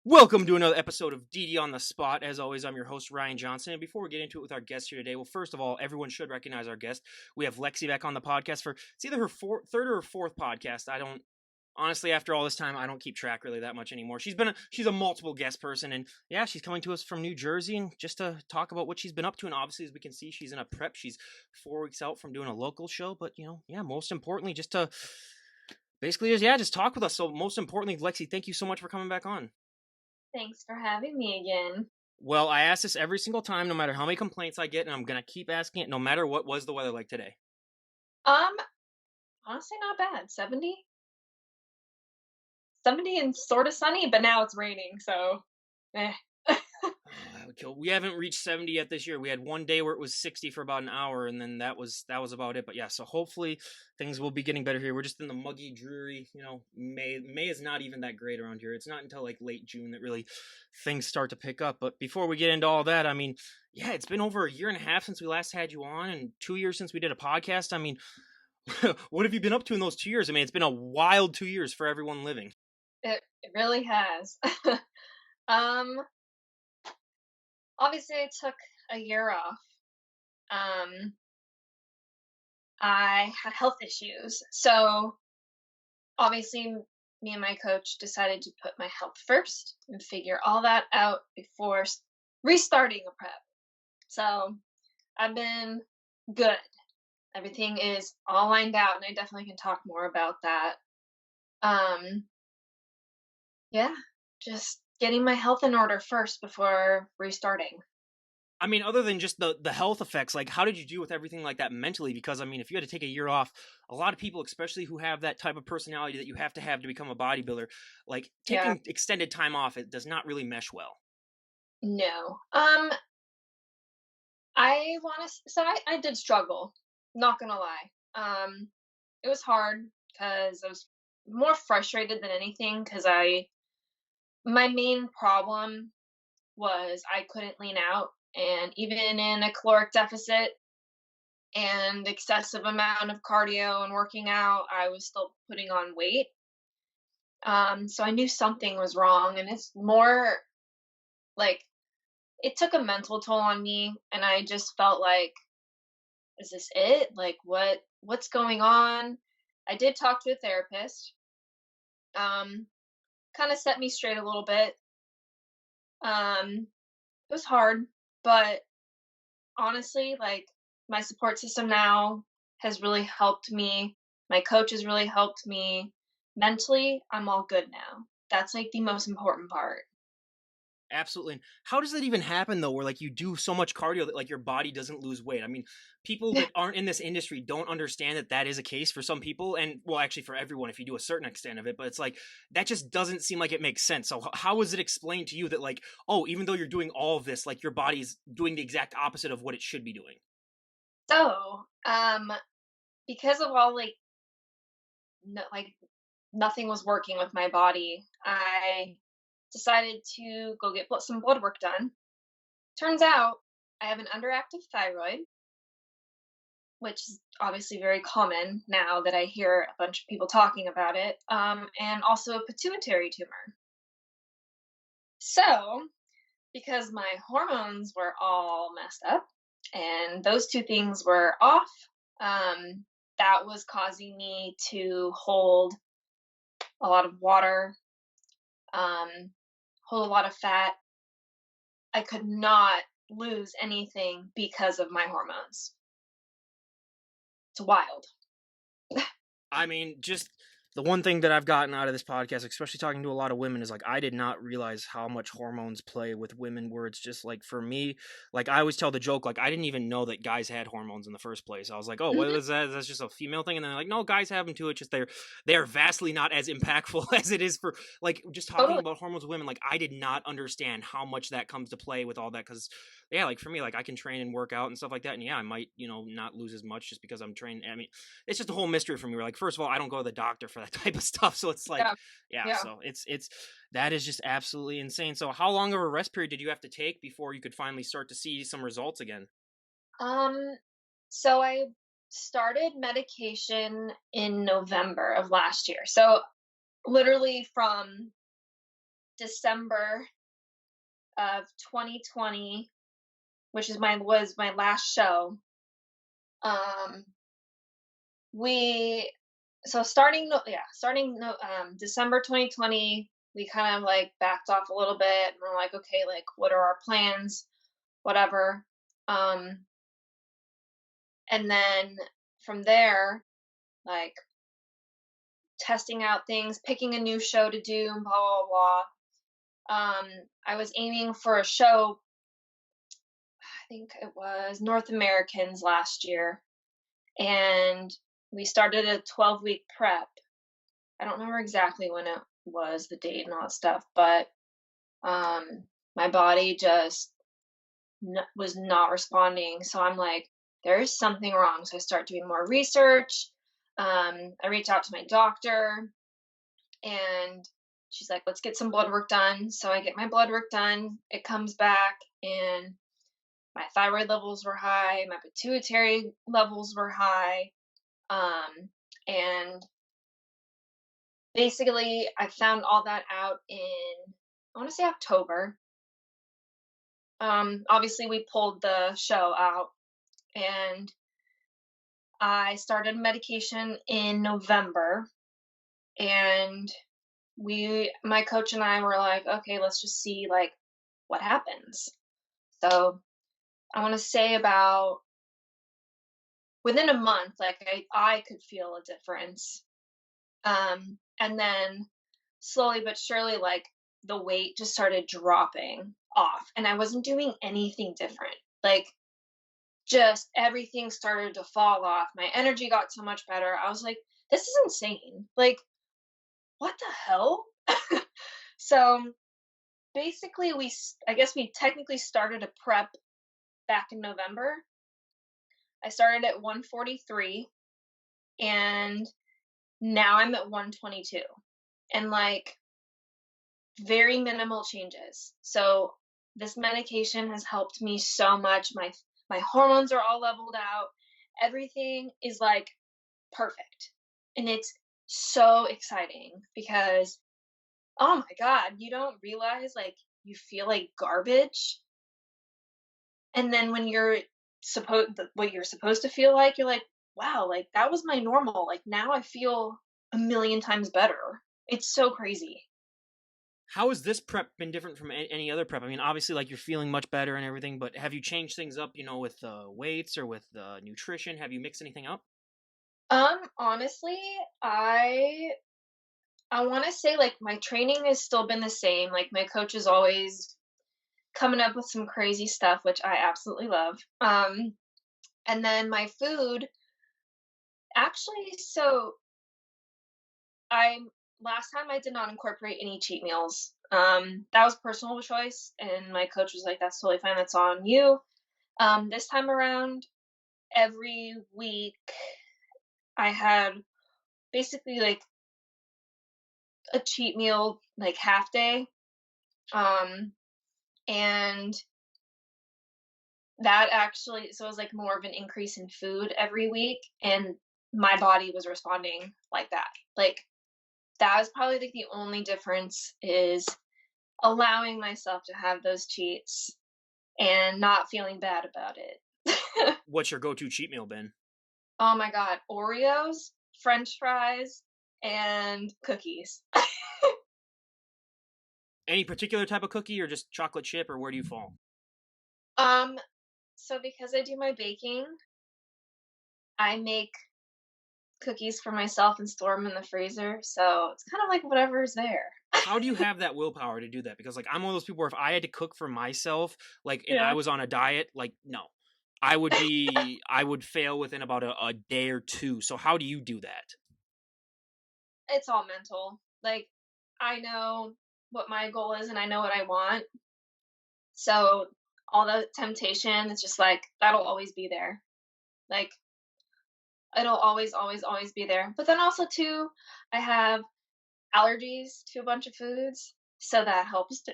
Welcome to another episode of DD on the Spot. As always, I'm your host, Ryan Johnson. And before we get into it with our guest here today, well, first of all, everyone should recognize our guest. We have Lexi back on the podcast for it's either her third or fourth podcast. I don't honestly, after all this time, I don't keep track really that much anymore. She's a multiple guest person, and yeah, she's coming to us from New Jersey, and just to talk about what she's been up to. And obviously, as we can see, she's in a prep. She's 4 weeks out from doing a local show, but yeah, most importantly, just to basically just talk with us. So most importantly, Lexi, thank you so much for coming back on. Thanks for having me again. Well, I ask this every single time, no matter how many complaints I get, and I'm gonna keep asking it, no matter what was the weather like today. Um, Honestly not bad. 70 and sort of sunny, but now it's raining, so eh. We haven't reached 70 yet this year. We had one day where it was 60 for about an hour, and then that was about it. But yeah, so hopefully things will be getting better here. We're just in the muggy, dreary. May is not even that great around here. It's not until like late June that really things start to pick up. But before we get into all that, I mean, yeah, it's been over a year and a half since we last had you on, and 2 years since we did a podcast. I mean, what have you been up to in those 2 years? I mean, it's been a wild 2 years for everyone living. It really has. Um, Obviously I took a year off. Um, I had health issues. So obviously me and my coach decided to put my health first and figure all that out before restarting a prep. So I've been good. Everything is all lined out, and I definitely can talk more about that. Um, yeah, just getting my health in order first before restarting. I mean, other than just the health effects, like how did you deal with everything like that mentally? Because I mean, if you had to take a year off, a lot of people, especially who have that type of personality that you have to become a bodybuilder, like Yeah, taking extended time off, it does not really mesh well. no. I want to. So I did struggle. Not gonna lie. It was hard because I was more frustrated than anything because I my main problem was I couldn't lean out, and even in a caloric deficit and excessive amount of cardio and working out, I was still putting on weight. So I knew something was wrong, and it's more like it took a mental toll on me, and I just felt like, is this it? Like, what's going on? I did talk to a therapist. Um, Kind of set me straight a little bit. It was hard, but honestly, like my support system now has really helped me. My coach has really helped me. Mentally, I'm all good now. That's like the most important part. Absolutely. And how does that even happen though, where like you do so much cardio that like your body doesn't lose weight? I mean, people that aren't in this industry don't understand that that is a case for some people, and well, actually for everyone if you do a certain extent of it. But it's like that just doesn't seem like it makes sense. So how is it explained to you that like, oh, even though you're doing all of this, like your body's doing the exact opposite of what it should be doing? So, because of all like nothing was working with my body, I decided to go get some blood work done. Turns out I have an underactive thyroid, which is obviously very common now that I hear a bunch of people talking about it, and also a pituitary tumor. So, because my hormones were all messed up and those two things were off, that was causing me to hold a lot of water, um, hold a lot of fat. I could not lose anything because of my hormones. It's wild. I mean, just the one thing that I've gotten out of this podcast, especially talking to a lot of women, is like I did not realize how much hormones play with women. Where it's just like for me, like I always tell the joke, like I didn't even know that guys had hormones in the first place. I was like, oh, what Mhm. is that? That's just a female thing, and then like, no, guys have them too. It's just they're vastly not as impactful as it is for like just talking Totally. about hormones with women. Like I did not understand how much that comes to play with all that because yeah, like for me, like I can train and work out and stuff like that, and yeah, I might not lose as much just because I'm trained. I mean, it's just a whole mystery for me. We're like, first of all, I don't go to the doctor for that type of stuff, so it's like, Yeah. yeah, Yeah. so it's that is just absolutely insane. So, how long of a rest period did you have to take before you could finally start to see some results again? Um, so I started medication in November of last year. So literally from December of 2020, which was my last show. Um, we so starting no yeah starting no December 2020, we kind of like backed off a little bit, and we're like, okay, like what are our plans, whatever. Um, and then from there, like testing out things, picking a new show to do, and blah blah blah. I was aiming for a show. I think it was North Americans last year, and we started a 12-week prep. I don't remember exactly when it was, the date and all that stuff, but my body just was not responding. So I'm like, there is something wrong. So I start doing more research. I reach out to my doctor, and she's like, let's get some blood work done. So I get my blood work done. It comes back, and my thyroid levels were high, my pituitary levels were high. And basically, I found all that out in, I want to say, October. Obviously, we pulled the show out, and I started medication in November. And my coach and I were like, okay, let's just see like what happens. So I want to say about within a month, like I could feel a difference. And then slowly but surely, like the weight just started dropping off, and I wasn't doing anything different. Like just everything started to fall off. My energy got so much better. I was like, this is insane. Like, what the hell? So basically, I guess we technically started a prep back in November. I started at 143, and now I'm at 122. And like very minimal changes. So this medication has helped me so much. My hormones are all leveled out. Everything is like perfect. And it's so exciting because oh my god, you don't realize like you feel like garbage. And then when you're what you're supposed to feel like, you're like, wow, like that was my normal. Like now I feel a million times better. It's so crazy. How has this prep been different from any other prep? I mean, obviously, like you're feeling much better and everything, but have you changed things up, with weights or with nutrition? Have you mixed anything up? Honestly, I want to say like my training has still been the same. Like my coach is always coming up with some crazy stuff, which I absolutely love. And then my food, actually, so I last time I did not incorporate any cheat meals. That was personal choice, and my coach was like, "That's totally fine. That's on you." This time around, every week I had basically like a cheat meal, like half day. Um, and that actually, so it was like more of an increase in food every week, and my body was responding like that. Like that was probably like the only difference is allowing myself to have those cheats and not feeling bad about it. What's your go-to cheat meal been? Oh my god, Oreos, French fries, and cookies. Any particular type of cookie or just chocolate chip, or where do you fall? um, so because I do my baking, I make cookies for myself and store them in the freezer. So it's kind of like whatever's there. How do you have that willpower to do that? Because like I'm one of those people where if I had to cook for myself, like and I Yeah. was on a diet, like no. I would fail within about a day or two. So how do you do that? It's all mental. Like I know what my goal is and I know what I want. So all the temptation is just like that'll always be there. Like it'll always be there. But then also too, I have allergies to a bunch of foods, so that helps too.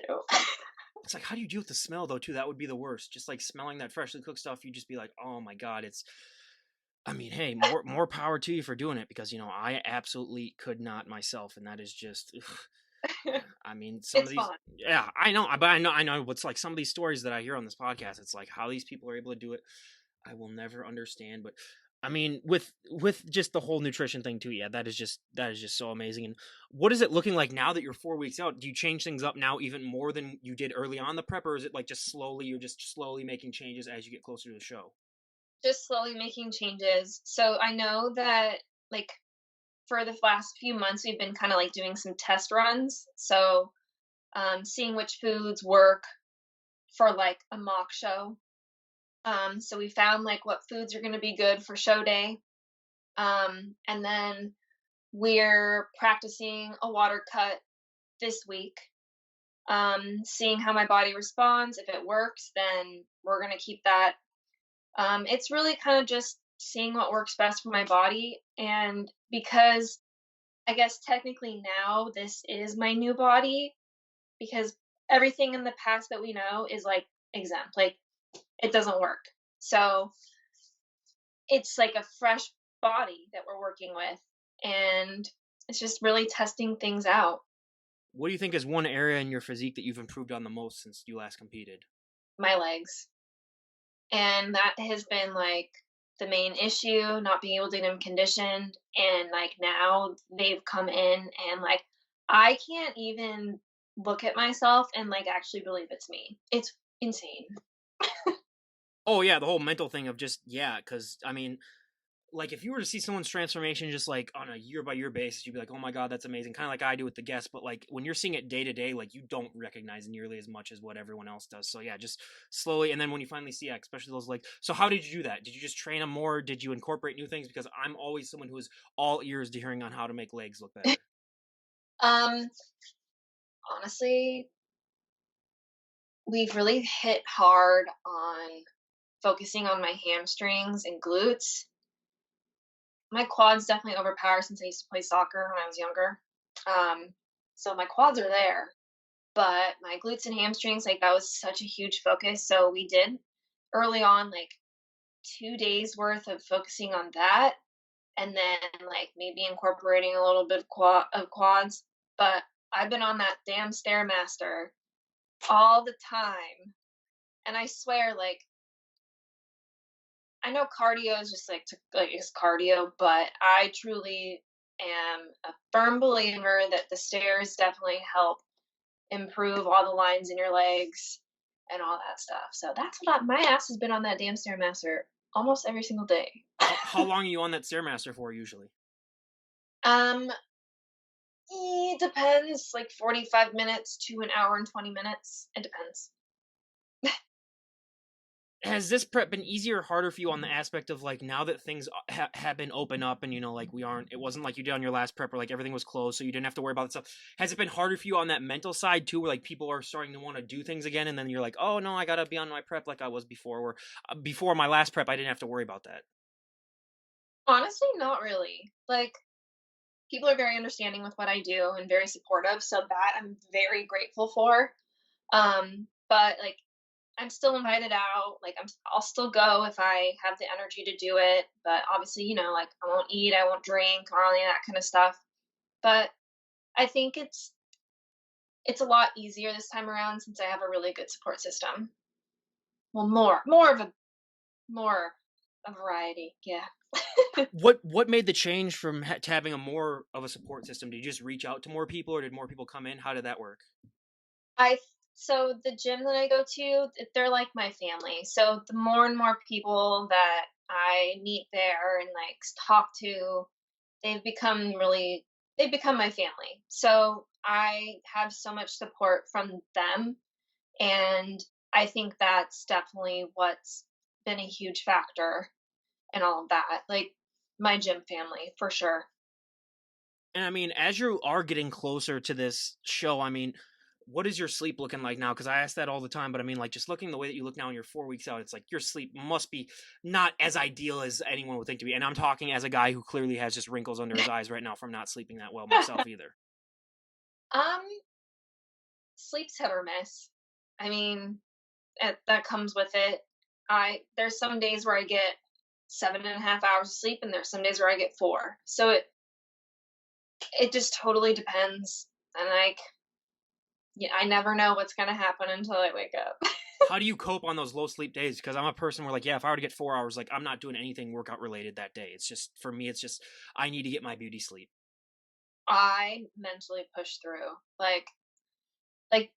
It's like how do you deal with the smell though too? That would be the worst. Just like smelling that freshly cooked stuff, you just be like, "Oh my god, it's I mean, hey, more power to you for doing it because I absolutely could not myself and that is just ugh. I mean, some of It's these, fun. yeah, I know, but I know what's like some of these stories that I hear on this podcast. It's like how these people are able to do it. I will never understand, but I mean, with just the whole nutrition thing too, yeah, that is just so amazing. And what is it looking like now that you're 4 weeks out? Do you change things up now even more than you did early on the prep, or is it like just slowly you're just slowly making changes as you get closer to the show? Just slowly making changes. So I know that like for the last few months we've been kind of like doing some test runs. So seeing which foods work for like a mock show. So we found like what foods are going to be good for show day. And then we're practicing a water cut this week, seeing how my body responds. If it works, then we're going to keep that. It's really kind of just seeing what works best for my body. And because I guess technically now this is my new body, because everything in the past that we know is like exempt, like it doesn't work. So it's like a fresh body that we're working with. And it's just really testing things out. What do you think is one area in your physique that you've improved on the most since you last competed? My legs. And that has been like the main issue, not being able to get them conditioned. And like now they've come in and like I can't even look at myself and like actually believe it's me. It's insane. Oh yeah, the whole mental thing of just yeah, because I mean, like if you were to see someone's transformation just like on a year by year basis, you'd be like, oh my god, that's amazing, kind of like I do with the guests. But like when you're seeing it day to day, like you don't recognize nearly as much as what everyone else does. So yeah, just slowly, and then when you finally see, yeah, especially those like, so how did you do that? Did you just train them more? Did you incorporate new things? Because I'm always someone who is all ears to hearing on how to make legs look better. Um Honestly, we've really hit hard on focusing on my hamstrings and glutes. My quads definitely overpower since I used to play soccer when I was younger. Um, so my quads are there, but my glutes and hamstrings, like that was such a huge focus. So we did early on, like 2 days worth of focusing on that, and then like maybe incorporating a little bit of quads. But I've been on that damn stairmaster all the time, and I swear, like I know cardio is just like like it's cardio, but I truly am a firm believer that the stairs definitely help improve all the lines in your legs and all that stuff. So that's what my ass has been on that damn stairmaster almost every single day. How long are you on that stairmaster for usually? um, it depends, like 45 minutes to an hour and 20 minutes. It depends. Has this prep been easier or harder for you on the aspect of like now that things have been open up and like we aren't, it wasn't like you did on your last prep where like everything was closed so you didn't have to worry about that stuff. Has it been harder for you on that mental side too, where like people are starting to want to do things again and then you're like, oh no, I gotta be on my prep like I was before, or before my last prep I didn't have to worry about that? Honestly, not really. Like people are very understanding with what I do and very supportive, so that I'm very grateful for. But like I'm still invited out. Like I'll still go if I have the energy to do it. But obviously, like I won't eat, I won't drink, or any of that kind of stuff. But I think it's a lot easier this time around since I have a really good support system. Well, more a variety. Yeah. What made the change from to having a more of a support system? Did you just reach out to more people or did more people come in? How did that work? I So the gym that I go to, they're like my family. So the more and more people that I meet there and like talk to, they've become really they've become my family. So I have so much support from them, and I think that's definitely what's been a huge factor in all of that. Like my gym family for sure. And I mean, as you are getting closer to this show, I mean, what is your sleep looking like now? Because I ask that all the time, but I mean, like, just looking the way that you look now and you're 4 weeks out, it's like your sleep must be not as ideal as anyone would think to be. And I'm talking as a guy who clearly has just wrinkles under his eyes right now from not sleeping that well myself either. um Sleep's hit or miss. I mean, that comes with it. I There's some days where I get 7.5 hours of sleep, and there's some days where I get 4. So it just totally depends. And like, yeah, I never know what's gonna happen until I wake up. How do you cope on those low sleep days? Because I'm a person where, like, yeah, if I were to get 4 hours, like, I'm not doing anything workout related that day. It's just, for me, it's just, I need to get my beauty sleep. I mentally push through. Like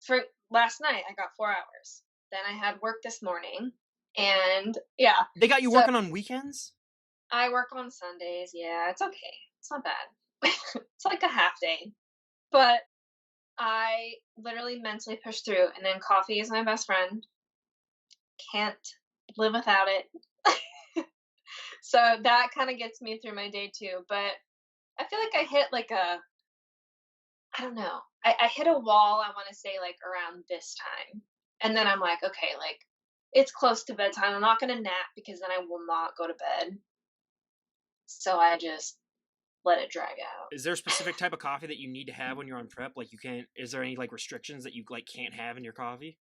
for last night, I got 4 hours. Then I had work this morning, and yeah, They got you so working on weekends? I work on Sundays. Yeah, it's okay. It's not bad. It's like a half day, but I literally mentally push through. And then coffee is my best friend. Can't live without it. So that kind of gets me through my day too. But I feel like I hit like I don't know. I hit a wall, I want to say like around this time. And then I'm like, okay, like it's close to bedtime. I'm not going to nap because then I will not go to bed. So I just let it drag out. Is there a specific type of coffee that you need to have when you're on prep? Like, you can't, is there any, like, restrictions that you, like, can't have in your coffee?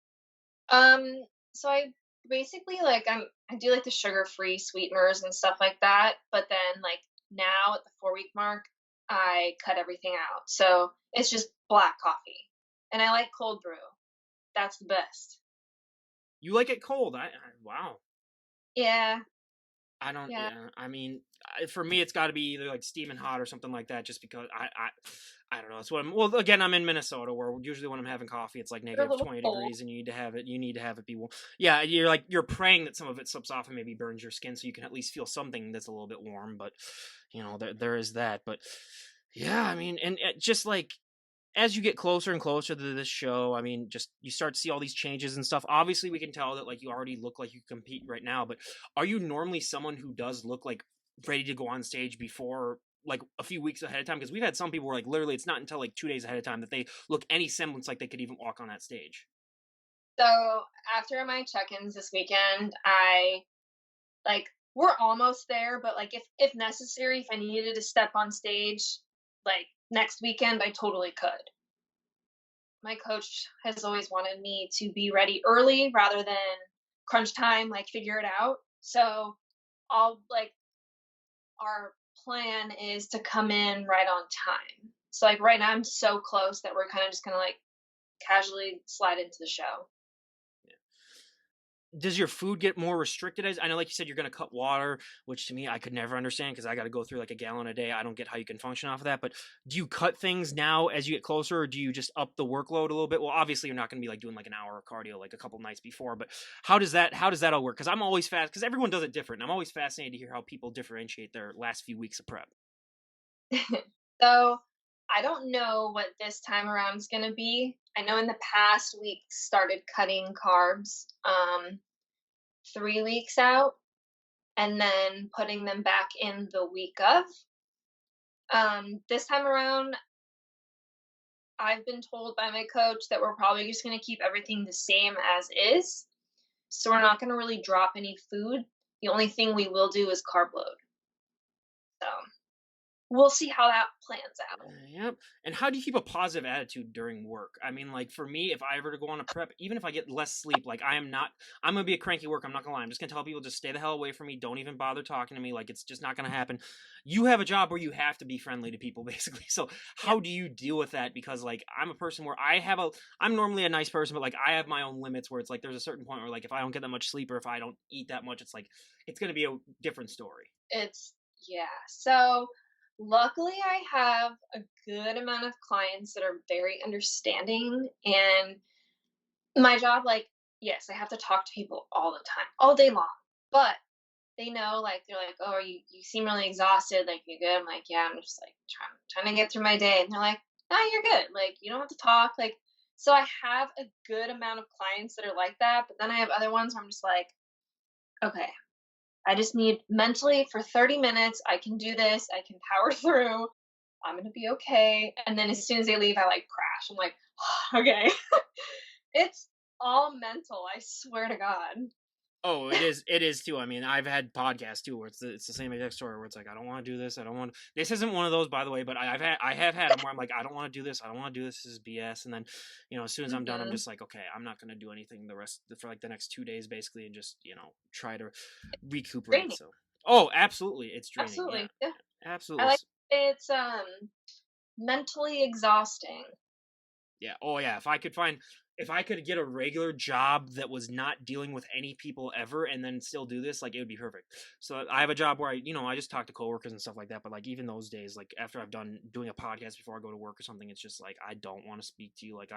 So I basically like I do like the sugar-free sweeteners and stuff like that, but then like now at the 4 week mark, I cut everything out. So it's just black coffee. And I like cold brew. That's the best. You like it cold. Wow. Yeah, I don't. yeah. Yeah. I mean, for me, it's got to be either like steaming hot or something like that. Just because I don't know. It's what I'm. Well, again, I'm in Minnesota, where usually when I'm having coffee, it's like They're a negative little 20 cold. degrees, and you need to have it. You need to have it be warm. Yeah, you're like, you're praying that some of it slips off and maybe burns your skin, so you can at least feel something that's a little bit warm. But there is that. But yeah, I mean, and just like, as you get closer and closer to this show, I mean, just you start to see all these changes and stuff. Obviously, we can tell that, like, you already look like you compete right now, but are you normally someone who does look like ready to go on stage before, like, a few weeks ahead of time? Because we've had some people where, like, literally it's not until like 2 days ahead of time that they look any semblance like they could even walk on that stage. So after my check-ins this weekend, I like we're almost there, but like if necessary, if I needed to step on stage like next weekend, I totally could. My coach has always wanted me to be ready early rather than crunch time, like figure it out. So I'll like our plan is to come in right on time. So like right now I'm so close that we're kind of just gonna like casually slide into the show. Does your food get more restricted? As I know, like you said, you're going to cut water, which to me I could never understand because I got to go through like a gallon a day. I don't get how you can function off of that. But do you cut things now as you get closer, or do you just up the workload a little bit? Well, obviously you're not going to be like doing like an hour of cardio like a couple nights before, but how does that all work? Because I'm always fast because everyone does it different. And I'm always fascinated to hear how people differentiate their last few weeks of prep. So I don't know what this time around is gonna be. I know in the past we started cutting carbs 3 weeks out and then putting them back in the week of. This time around, I've been told by my coach that we're probably just gonna keep everything the same as is. So we're not gonna really drop any food. The only thing we will do is carb load. So we'll see how that plans out. Yep. And how do you keep a positive attitude during work? I mean, like, for me, if I ever to go on a prep, even if I get less sleep, like, I'm gonna be a cranky worker. I'm not gonna lie. I'm just gonna tell people, just stay the hell away from me. Don't even bother talking to me. Like, it's just not gonna happen. You have a job where you have to be friendly to people, basically. So Yep. how do you deal with that? Because, like, I'm a person where I'm normally a nice person, but like, I have my own limits where it's like, there's a certain point where, like, if I don't get that much sleep or if I don't eat that much, it's like, it's gonna be a different story. It's yeah. So luckily I have a good amount of clients that are very understanding and my job like yes, I have to talk to people all the time, all day long. But they know like they're like, "Oh, you seem really exhausted. Like you good?" I'm like, "Yeah, I'm just like trying to get through my day." And they're like, "Nah, you're good. Like you don't have to talk." Like so I have a good amount of clients that are like that, but then I have other ones where I'm just like, "Okay, I just need mentally for 30 minutes. I can do this. I can power through. I'm going to be okay." And then as soon as they leave, I like crash. I'm like, okay. It's all mental. I swear to God. Oh, it is too. I mean, I've had podcasts too where it's the same exact story where it's like, I don't want to do this. I don't want. This isn't one of those, by the way, but I have had them where I'm like, I don't want to do this. I don't want to do this. This is BS. And then, as soon as I'm done, I'm Hmm. just like, okay, I'm not gonna do anything for like the next 2 days, basically, and just try to recuperate. Draining. So, oh, absolutely, it's draining. Yeah, Absolutely. Yeah. I absolutely. like it's mentally exhausting. Yeah. Oh yeah. If I could get a regular job that was not dealing with any people ever, and then still do this, like it would be perfect. So I have a job where I just talk to coworkers and stuff like that. But like even those days, like after I've done doing a podcast before I go to work or something, it's just like I don't want to speak to you. Like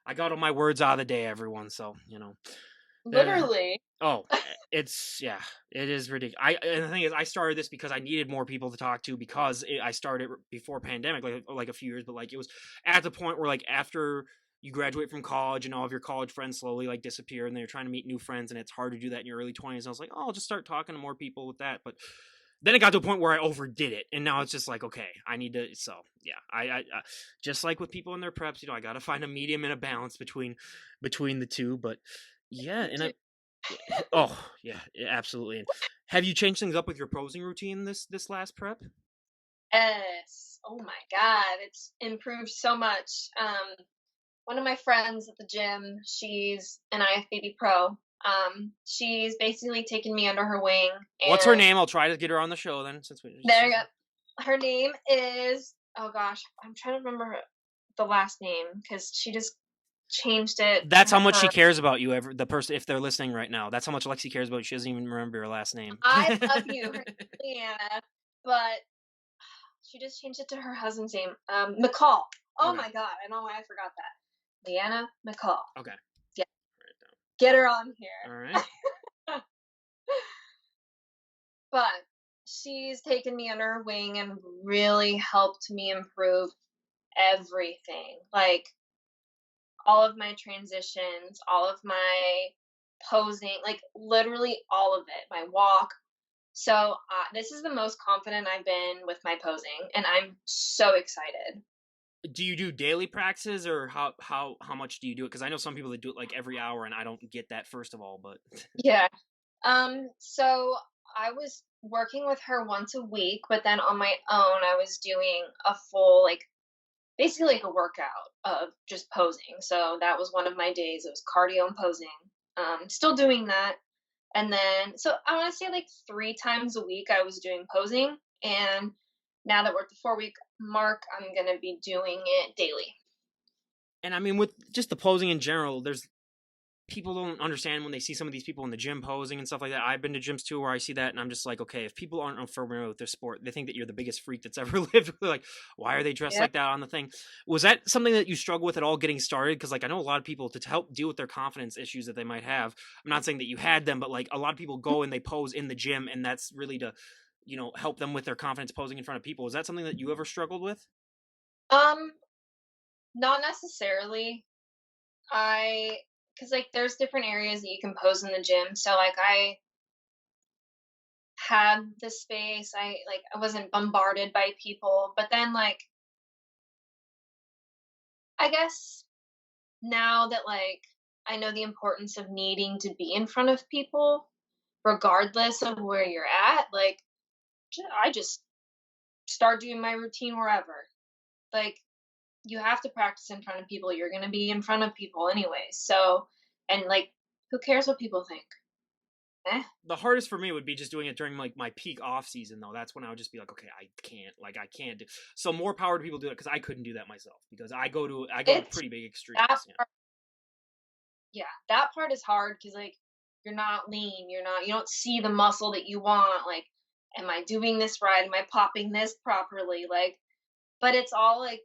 I got all my words out of the day, everyone. So there. Literally. Oh, yeah, it is ridiculous. And the thing is, I started this because I needed more people to talk to because I started before pandemic, like a few years, but like it was at the point where like after you graduate from college and all of your college friends slowly like disappear and they're trying to meet new friends and it's hard to do that in your early 20s. I was like, oh, I'll just start talking to more people with that, but then it got to a point where I overdid it, and now it's just like, okay, I need to. So yeah, I just like with people in their preps, I got to find a medium and a balance between the two, but yeah, Me and too. oh yeah, absolutely. And have you changed things up with your posing routine this last prep? Yes. Oh my god, it's improved so much. One of my friends at the gym, she's an IFBB pro. She's basically taken me under her wing, What's her and name? I'll try to get her on the show then, since we. there you go. Her name is, oh gosh, I'm trying to remember the last name because she just changed it to That's how much she her. cares about you. The person, if they're listening right now, that's how much Lexi cares about you. She doesn't even remember your last name. I love you, her name's Leanna, but she just changed it to her husband's name, McCall. Oh Okay. my god, I know why I forgot that. Leanna McCall. Okay. Yeah, get her on here. All right. But she's taken me under her wing and really helped me improve everything. Like all of my transitions, all of my posing, like literally all of it, my walk. So this is the most confident I've been with my posing, and I'm so excited. Do you do daily practices, or how much do you do it? Because I know some people that do it like every hour, and I don't get that. First of all, but Yeah. So I was working with her once a week, but then on my own, I was doing a full, like, basically like a workout of just posing. So that was one of my days. It was cardio and posing. Still doing that. And then, so I want to say like 3 times a week I was doing posing. And now that we're at the 4 week mark, I'm going to be doing it daily. and I mean with just the posing in general, there's people don't understand when they see some of these people in the gym posing and stuff like that. I've been to gyms too where I see that and I'm just like, okay, if people aren't familiar with this sport, they think that you're the biggest freak that's ever lived. They're like, why are they dressed Yeah. like that on the thing? Was that something that you struggle with at all getting started? Because like I know a lot of people to help deal with their confidence issues that they might have. I'm not saying that you had them, but like a lot of people go and they pose in the gym, and that's really to help them with their confidence posing in front of people. Is that something that you ever struggled with? Um, Not necessarily. Cause like there's different areas that you can pose in the gym. So like I had the space. I wasn't bombarded by people. But then like I guess now that like I know the importance of needing to be in front of people, regardless of where you're at, like I just start doing my routine wherever. Like you have to practice in front of people. You're gonna be in front of people anyways. So and like who cares what people think? Eh. The hardest for me would be just doing it during like my peak off season though. That's when I would just be like, okay, I can't do. So more power to people do it, because I couldn't do that myself, because I go to It's pretty big extremes. that Yeah. part, yeah, that part is hard because like you're not lean, you don't see the muscle that you want. Like, am I doing this right? Am I popping this properly? Like, but it's all like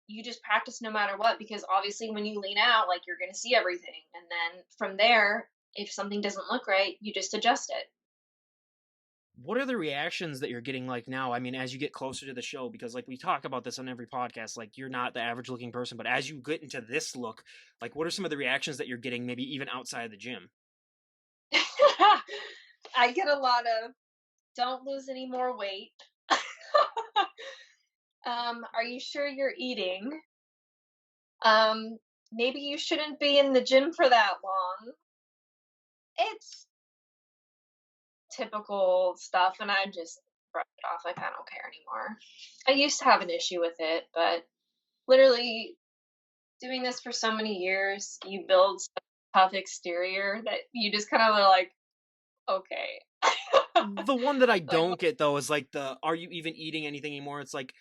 you just practice no matter what because obviously when you lean out, like you're gonna see everything. And then from there, if something doesn't look right, you just adjust it. What are the reactions that you're getting like now? I mean, as you get closer to the show, because like we talk about this on every podcast, like you're not the average looking person, but as you get into this look, like what are some of the reactions that you're getting, maybe even outside of the gym? I get a lot of don't lose any more weight. Are you sure you're eating? Maybe you shouldn't be in the gym for that long. It's typical stuff, and I just brush it off like I don't care anymore. I used to have an issue with it, but literally doing this for so many years, you build such a tough exterior that you just kind of are like, okay. The one that I Like, don't get though is like the are you even eating anything anymore? It's like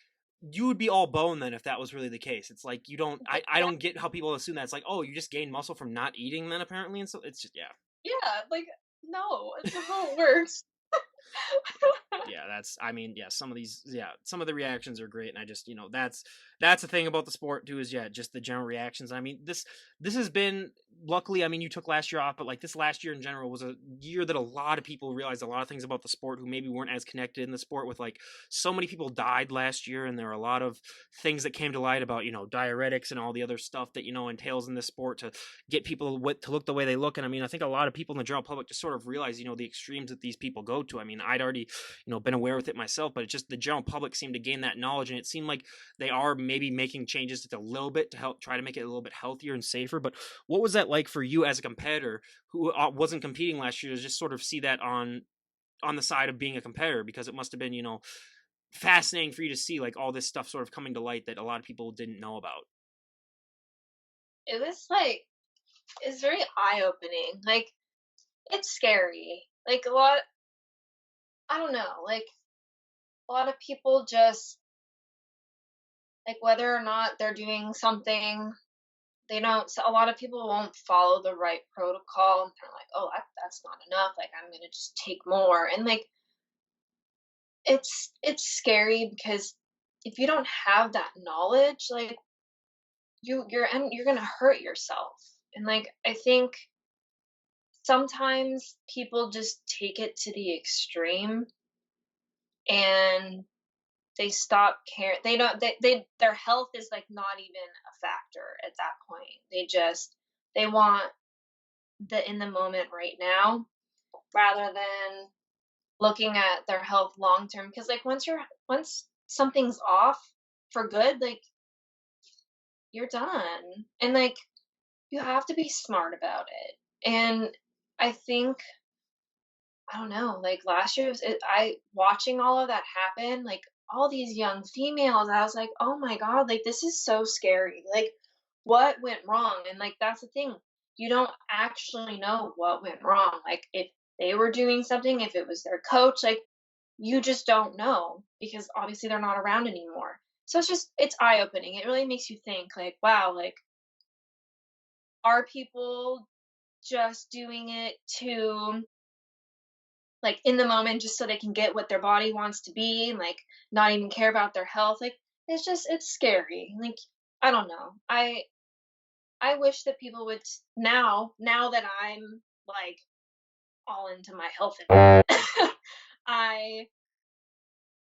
you would be all bone then if that was really the case. It's like you don't. I don't get how people assume that. It's like, oh, you just gain muscle from not eating then apparently, and so it's just yeah. Yeah, like, no, it's not how it works. Yeah, that's I mean, yeah, some of these yeah, some of the reactions are great, and I just, that's the thing about the sport too is yeah, just the general reactions. I mean, this has been luckily, I mean, you took last year off, but like this last year in general was a year that a lot of people realized a lot of things about the sport who maybe weren't as connected in the sport with like so many people died last year, and there are a lot of things that came to light about, diuretics and all the other stuff that, entails in this sport to get people to look the way they look. And I mean, I think a lot of people in the general public just sort of realize, the extremes that these people go to. I mean, I'd already been aware with it myself, but it's just the general public seemed to gain that knowledge, and it seemed like they are maybe making changes just a little bit to help try to make it a little bit healthier and safer. But what was that like for you as a competitor who wasn't competing last year to just sort of see that on the side of being a competitor? Because it must have been, fascinating for you to see like all this stuff sort of coming to light that a lot of people didn't know about. It was like it's very eye-opening. Like, it's scary. Like, I don't know, like, a lot of people just like, whether or not they're doing something, they don't a lot of people won't follow the right protocol, and they're like, "Oh, that's not enough, like, I'm gonna just take more," and, like, it's scary because if you don't have that knowledge, like, you're gonna hurt yourself, and, like, I think sometimes people just take it to the extreme, and they stop care they don't their health is, like, not even a factor at that point. They want the in the moment right now rather than looking at their health long term. Because, like, once something's off for good, like, you're done, and, like, you have to be smart about it, and I think I don't know, like, last year was I watching all of that happen, like, all these young females, I was like, "Oh my god, like, this is so scary." Like, what went wrong? And, like, that's the thing, you don't actually know what went wrong, like, if they were doing something, if it was their coach, like, you just don't know because obviously they're not around anymore. So it's eye-opening, it really makes you think, like, wow, like, are people just doing it to like in the moment just so they can get what their body wants to be and like not even care about their health, like it's scary, like I don't know, I wish that people would now that I'm like all into my health I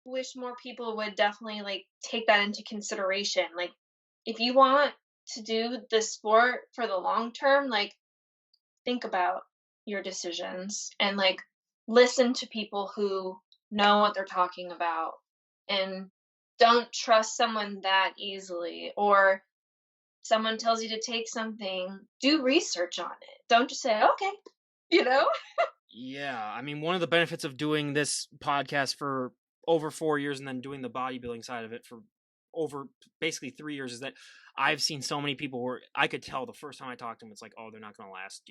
wish more people would definitely like take that into consideration, like if you want to do this sport for the long term, like think about your decisions and like listen to people who know what they're talking about and don't trust someone that easily, or someone tells you to take something, do research on it, don't just say okay, you know. Yeah, I mean, one of the benefits of doing this podcast for over 4 years and then doing the bodybuilding side of it for over basically 3 years is that I've seen so many people where I could tell the first time I talked to them, it's like, oh, they're not going to last,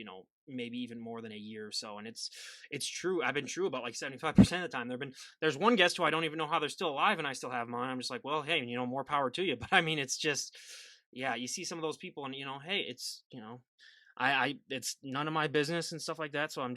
maybe even more than a year or so. And it's true. I've been true about like 75% of the time. There's one guest who I don't even know how they're still alive, and I still have them on. I'm just like, well, hey, more power to you. But I mean, it's just, yeah, you see some of those people, and hey, it's none of my business and stuff like that. So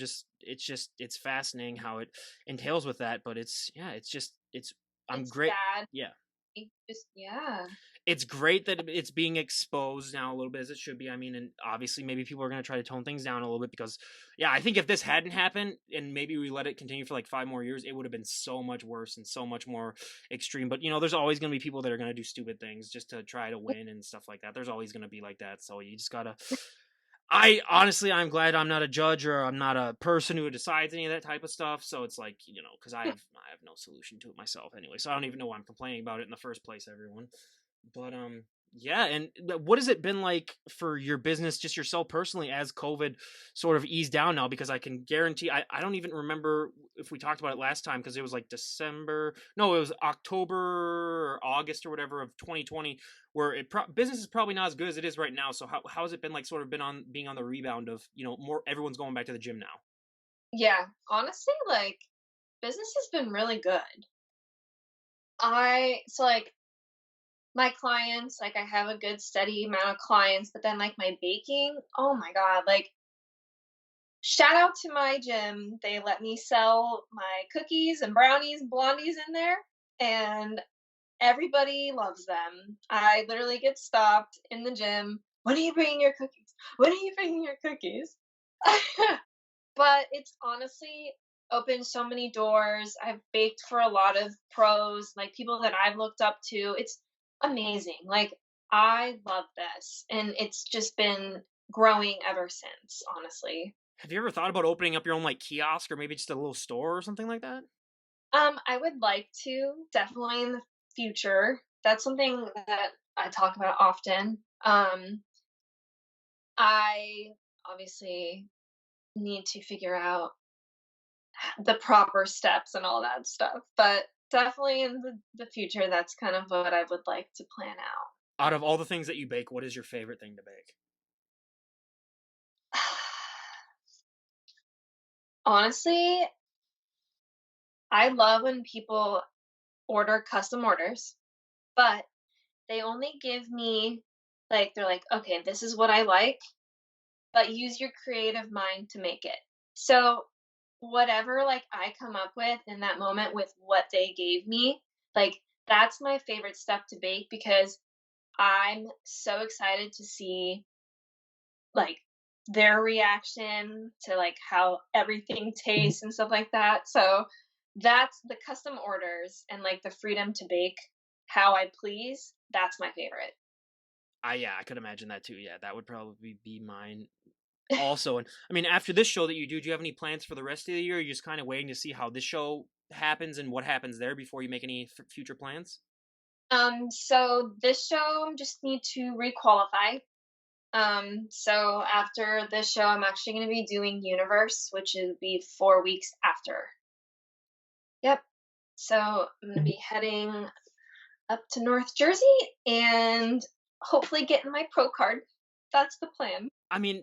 it's fascinating how it entails with that. But I'm It's great. sad. Yeah. It just yeah. It's great that it's being exposed now a little bit as it should be. I mean, and obviously maybe people are going to try to tone things down a little bit because, yeah, I think if this hadn't happened and maybe we let it continue for like 5 more years, it would have been so much worse and so much more extreme. But, there's always going to be people that are going to do stupid things just to try to win and stuff like that. There's always going to be like that. So you just got to I'm glad I'm not a judge or I'm not a person who decides any of that type of stuff. So it's like, because I have no solution to it myself anyway. So I don't even know why I'm complaining about it in the first place, everyone. But yeah, and what has it been like for your business, just yourself personally, as COVID sort of eased down now? Because I can guarantee, I don't even remember if we talked about it last time because it was like December, no, it was October or August or whatever of 2020, where business is probably not as good as it is right now. So how has it been like, sort of been on being on the rebound of more everyone's going back to the gym now? Yeah, honestly, like business has been really good. I so like my clients, like, I have a good steady amount of clients, but then, like, my baking, oh my god, like, shout out to my gym. They let me sell my cookies and brownies and blondies in there, and everybody loves them. I literally get stopped in the gym. When are you bringing your cookies? When are you bringing your cookies? But it's honestly opened so many doors. I've baked for a lot of pros, like people that I've looked up to. It's amazing. Like, I love this, and it's just been growing ever since, honestly. Have you ever thought about opening up your own like kiosk or maybe just a little store or something like that? I would like to, definitely in the future. That's something that I talk about often. I obviously need to figure out the proper steps and all that stuff, but definitely in the future, that's kind of what I would like to plan out. Out of all the things that you bake, what is your favorite thing to bake? Honestly, I love when people order custom orders, but they only give me, like, they're like, okay, this is what I like, but use your creative mind to make it. So, whatever, like, I come up with in that moment with what they gave me, like, that's my favorite stuff to bake because I'm so excited to see, like, their reaction to, like, how everything tastes and stuff like that. So, that's the custom orders and, like, the freedom to bake how I please, that's my favorite. Yeah, I could imagine that too. Yeah, that would probably be mine also. And I mean, after this show that you do you have any plans for the rest of the year? Or are you just kind of waiting to see how this show happens and what happens there before you make any future plans? So this show just need to requalify. So after this show, I'm actually going to be doing Universe, which would be 4 weeks after. Yep. So I'm going to be heading up to North Jersey and hopefully getting my pro card. That's the plan. I mean,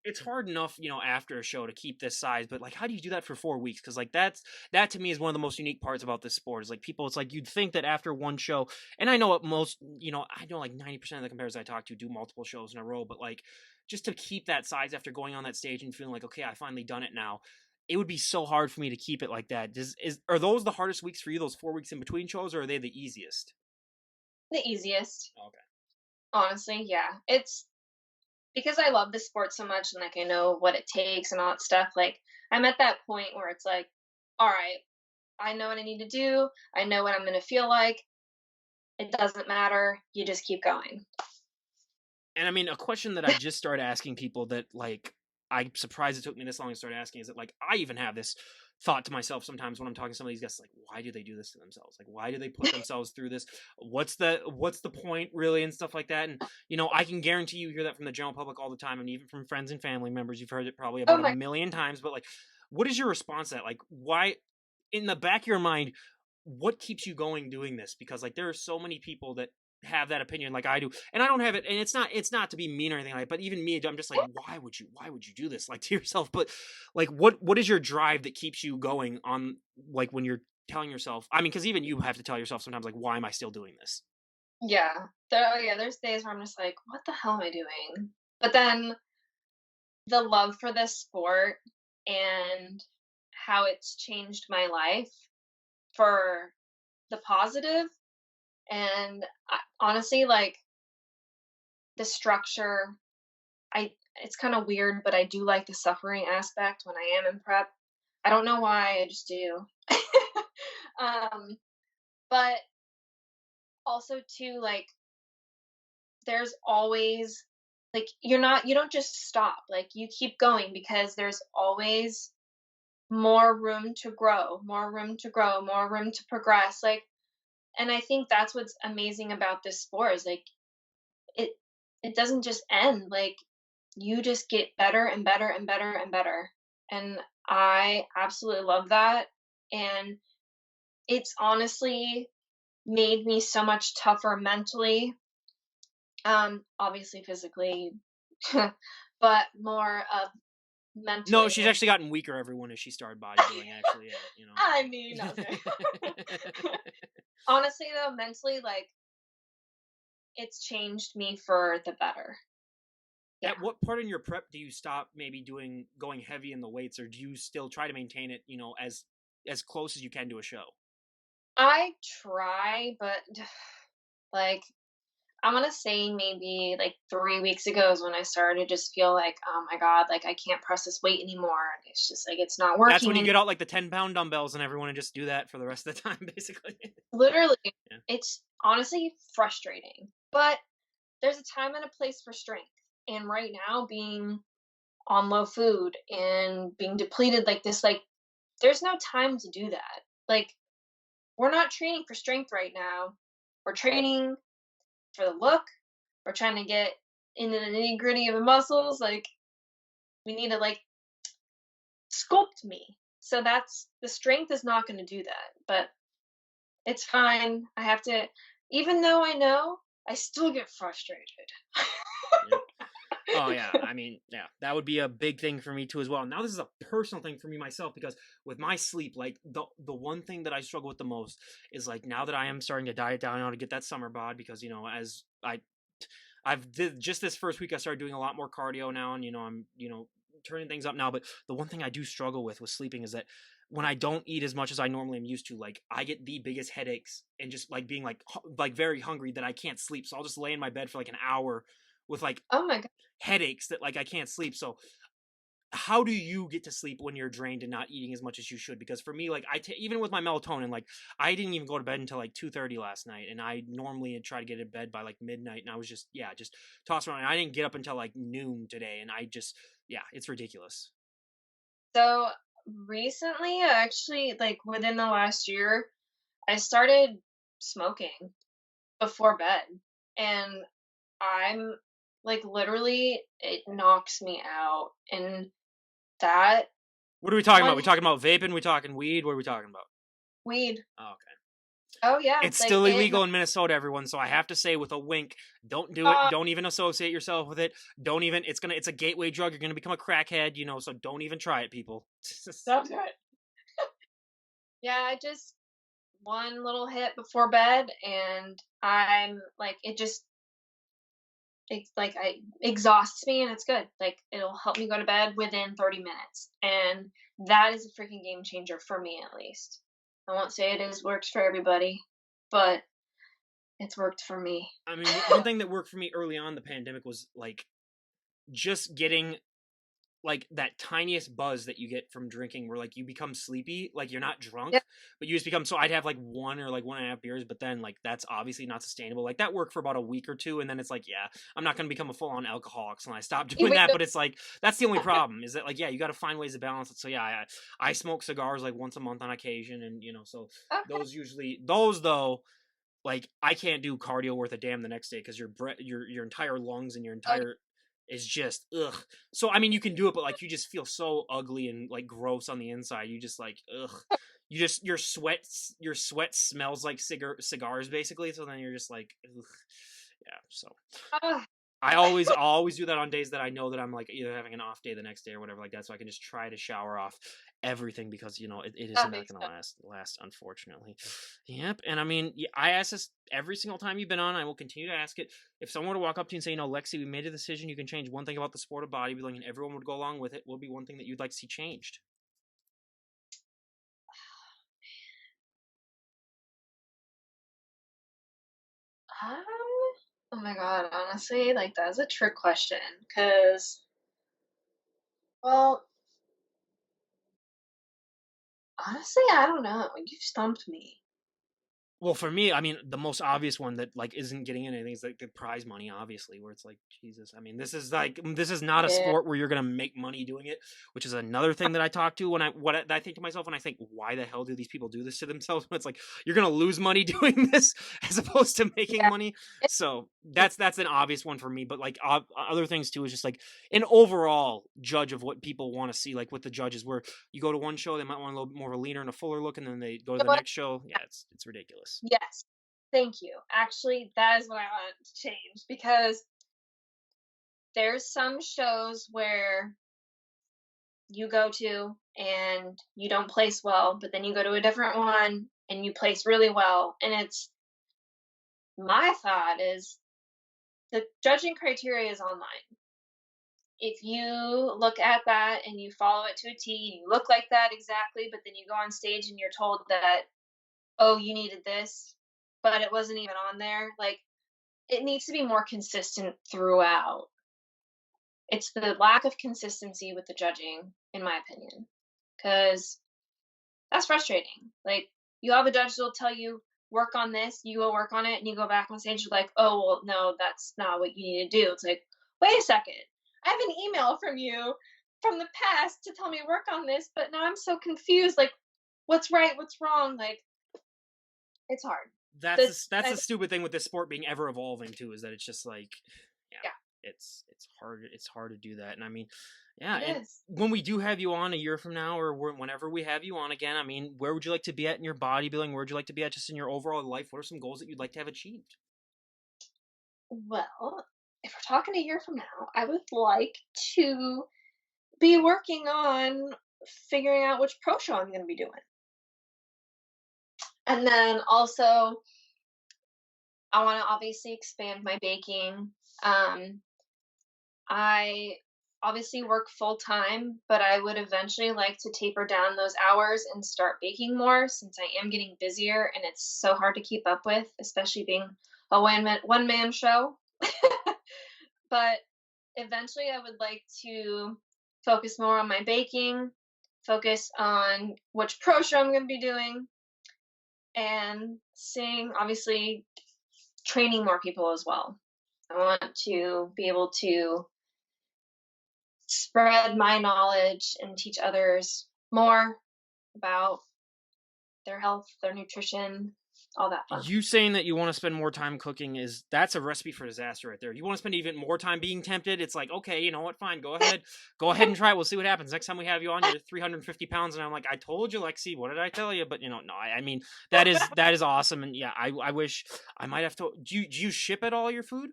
it's hard enough, after a show to keep this size, but like, how do you do that for 4 weeks? Because like that to me is one of the most unique parts about this sport. Is like people, it's like you'd think that after one show, and I know what most, I know like 90% of the competitors I talk to do multiple shows in a row, but like just to keep that size after going on that stage and feeling like, okay, I finally done it now. It would be so hard for me to keep it like that. Are those the hardest weeks for you? Those 4 weeks in between shows, or are they the easiest? The easiest, Okay. honestly. Yeah. It's because I love the sport so much and like I know what it takes and all that stuff. Like, I'm at that point where it's like, all right, I know what I need to do. I know what I'm going to feel like. It doesn't matter. You just keep going. And I mean, a question that I just started asking people that like I'm surprised it took me this long to start asking is that like I even have this thought to myself sometimes when I'm talking to some of these guys, like, why do they do this to themselves? Like, why do they put themselves through this? What's the point really and stuff like that? And I can guarantee you hear that from the general public all the time, and even from friends and family members. You've heard it probably Oh about a my, million times, but like, what is your response to that? Like, why in the back of your mind, what keeps you going doing this? Because like there are so many people that have that opinion like I do, and I don't have it, and it's not to be mean or anything like that, but even me, I'm just like, why would you do this like to yourself? But like what is your drive that keeps you going on, like when you're telling yourself, I mean, because even you have to tell yourself sometimes like, why am I still doing this? yeah. Yeah, there's days where I'm just like, what the hell am I doing? But then the love for this sport and how it's changed my life for the positive, and honestly, like, the structure, I it's kind of weird, but I do like the suffering aspect when I am in prep. I don't know why, I just do. um, but also too, like, there's always, like, you don't just stop. Like, you keep going because there's always more room to grow, more room to grow, more room to progress. Like, and I think that's what's amazing about this sport is like it it doesn't just end. Like, you just get better and better and better and better. And I absolutely love that. And it's honestly made me so much tougher mentally, obviously physically, but more of No, mentally. she's Like, actually gotten weaker everyone as she started bodybuilding, actually. I mean, okay. Honestly though, mentally, like, it's changed me for the better. Yeah. At what part in your prep do you stop maybe going heavy in the weights, or do you still try to maintain it, as close as you can to a show? I try, but like I'm gonna say maybe like 3 weeks ago is when I started to just feel like, oh my god, like I can't press this weight anymore. It's just like it's not That's when working. you And get out like the 10-pound dumbbells and everyone and just do that for the rest of the time, basically. literally, Yeah. it's honestly frustrating. But there's a time and a place for strength. And right now, being on low food and being depleted like this, like there's no time to do that. Like we're not training for strength right now. We're training for the look. We're trying to get into the nitty gritty of the muscles. Like we need to like sculpt me. So that's the strength is not going to do that. But it's fine. I have to, even though I know, I still get frustrated. Yep. Oh yeah, I mean, yeah, that would be a big thing for me too as well. Now this is a personal thing for me myself because with my sleep, like the one thing that I struggle with the most is like now that I am starting to diet down now to get that summer bod because as I've did just this first week I started doing a lot more cardio now and I'm turning things up now, but the one thing I do struggle with sleeping is that when I don't eat as much as I normally am used to, like I get the biggest headaches and just like being like very hungry that I can't sleep. So I'll just lay in my bed for like an hour with like Oh my god. headaches that like I can't sleep. So how do you get to sleep when you're drained and not eating as much as you should? Because for me, like even with my melatonin, like I didn't even go to bed until like 2:30 last night, and I normally try to get in bed by like midnight, and I was just tossing around. And I didn't get up until like noon today, and it's ridiculous. So recently, actually, like within the last year, I started smoking before bed. And I'm like literally, it knocks me out. And that What are we talking about? one We talking about vaping? We talking weed? What are we talking about? weed. Oh, okay. Oh yeah, It's like still it. illegal in Minnesota, everyone. So I have to say, with a wink, don't do it. Uh, Don't even associate yourself with it. Don't even. It's a gateway drug. You're gonna become a crackhead. So don't even try it, people. Sounds good. Yeah, I just one little hit before bed, and I'm like, it's like I exhausts me, and it's good. Like it'll help me go to bed within 30 minutes, and that is a freaking game changer for me, at least. I won't say it is works for everybody, but it's worked for me. I mean, one thing that worked for me early on in the pandemic was like just getting like that tiniest buzz that you get from drinking where like you become sleepy, like you're not drunk, Yeah, but you just become. So I'd have like one or like 1.5 beers, but then like that's obviously not sustainable. Like that worked for about a week or two, and then it's like, yeah, I'm not going to become a full-on alcoholic when I stop doing wait, that. no, But it's like that's the only problem is that like, yeah, you got to find ways to balance it. So yeah, I smoke cigars like once a month on occasion, and so okay, those though, like I can't do cardio worth a damn the next day because your entire lungs and your oh, entire is just ugh. So I mean, you can do it, but like you just feel so ugly and like gross on the inside. You just like ugh. Your sweat smells like cigars basically. So then you're just like ugh. Yeah. So ah, I'll always do that on days that I know that I'm like either having an off day the next day or whatever like that, so I can just try to shower off everything because it is that not makes going to sense. last unfortunately. Yep. And I mean, yeah, I ask this every single time you've been on. I will continue to ask it. If someone were to walk up to you and say, Lexi, we made a decision. You can change one thing about the sport of bodybuilding, and everyone would go along with it. What would be one thing that you'd like to see changed? Um, oh my god, honestly, like that's a trick question, because well, honestly, I don't know. You stumped me. Well, for me, I mean, the most obvious one that like isn't getting anything is like the prize money, obviously, where it's like Jesus. I mean, this is not a Yeah. sport where you're gonna make money doing it, which is another thing that I talk to when I think to myself when I think, why the hell do these people do this to themselves? When it's like you're gonna lose money doing this as opposed to making Yeah. money. It, So that's an obvious one for me. But like other things too is just like an overall judge of what people want to see. Like with the judges, where you go to one show, they might want a little bit more of a leaner and a fuller look, and then they go you to know the what? next show. Yeah, it's ridiculous. Yes. Thank you. Actually, that is what I want to change, because there's some shows where you go to and you don't place well, but then you go to a different one and you place really well. And it's my thought is the judging criteria is online. If you look at that and you follow it to a T, you look like that exactly, but then you go on stage and you're told that, oh, you needed this, but it wasn't even on there. Like, it needs to be more consistent throughout. It's the lack of consistency with the judging, in my opinion, because that's frustrating. Like, you have a judge that'll tell you, work on this, you go work on it, and you go back on stage, you're like, oh, well, no, that's not what you need to do. It's like, wait a second. I have an email from you from the past to tell me work on this, but now I'm so confused. Like, what's right? What's wrong? Like, it's hard. That's I, the stupid thing with this sport being ever evolving too, is that it's just like, yeah, yeah, it's hard to do that. And I mean, yeah, it and is. when we do have you on a year from now, or whenever we have you on again, I mean, where would you like to be at in your bodybuilding? Where would you like to be at just in your overall life? What are some goals that you'd like to have achieved? Well, if we're talking a year from now, I would like to be working on figuring out which pro show I'm going to be doing. And then also, I want to obviously expand my baking. I obviously work full time, but I would eventually like to taper down those hours and start baking more since I am getting busier and it's so hard to keep up with, especially being a one man show. But eventually, I would like to focus more on my baking, focus on which pro show I'm going to be doing, and seeing, obviously, training more people as well. I want to be able to spread my knowledge and teach others more about their health, their nutrition, all that fun. You saying that you want to spend more time cooking, that's a recipe for disaster right there. You want to spend even more time being tempted. It's like, okay, you know what? Fine, go ahead and try it. We'll see what happens next time we have you on. You're 350 pounds, and I'm like, I told you, Lexi. What did I tell you? But no. I mean, that is awesome, and yeah, I wish I might have to. Do you ship at all your food?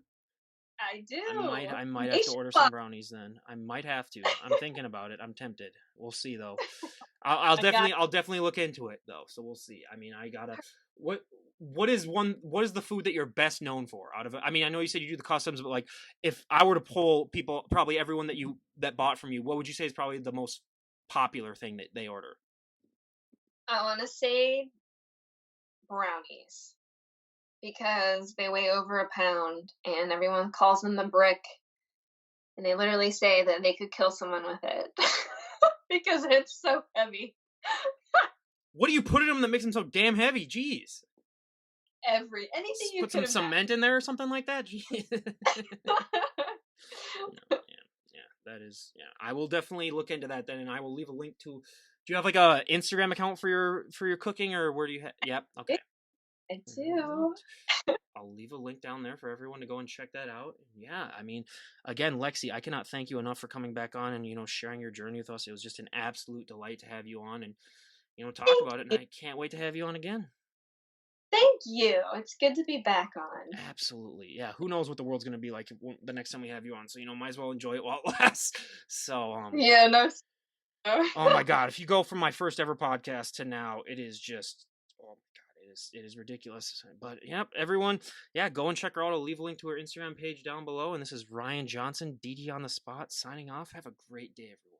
I do. I might have to order some Nationwide. brownies then. I might have to. I'm thinking about it. I'm tempted. We'll see though. I'll I got definitely look into it though. So we'll see. I mean, I gotta. What what is the food that you're best known for out of it? I mean, I know you said you do the customs, but like, if I were to poll people, probably everyone that bought from you, what would you say is probably the most popular thing that they order? I want to say brownies because they weigh over a pound and everyone calls them the brick and they literally say that they could kill someone with it because it's so heavy. What do you put in them that makes them so damn heavy? Jeez. Anything you Put could some cement in there or something like that. No, yeah, that is, yeah. I will definitely look into that then, and I will leave a link to. Do you have like a Instagram account for your cooking, or where do you? Yep. Okay. I do. I'll leave a link down there for everyone to go and check that out. Yeah, I mean, again, Lexi, I cannot thank you enough for coming back on and sharing your journey with us. It was just an absolute delight to have you on and talk Thank about it. And you. I can't wait to have you on again. Thank you. It's good to be back on. Absolutely. Yeah. Who knows what the world's going to be like the next time we have you on. So, might as well enjoy it while it lasts. So, Yeah, no. oh my God. If you go from my first ever podcast to now, it is just, oh my God, it is ridiculous. But yep, everyone, yeah, go and check her out. I'll leave a link to her Instagram page down below. And this is Ryan Johnson, DD on the spot, signing off. Have a great day, everyone.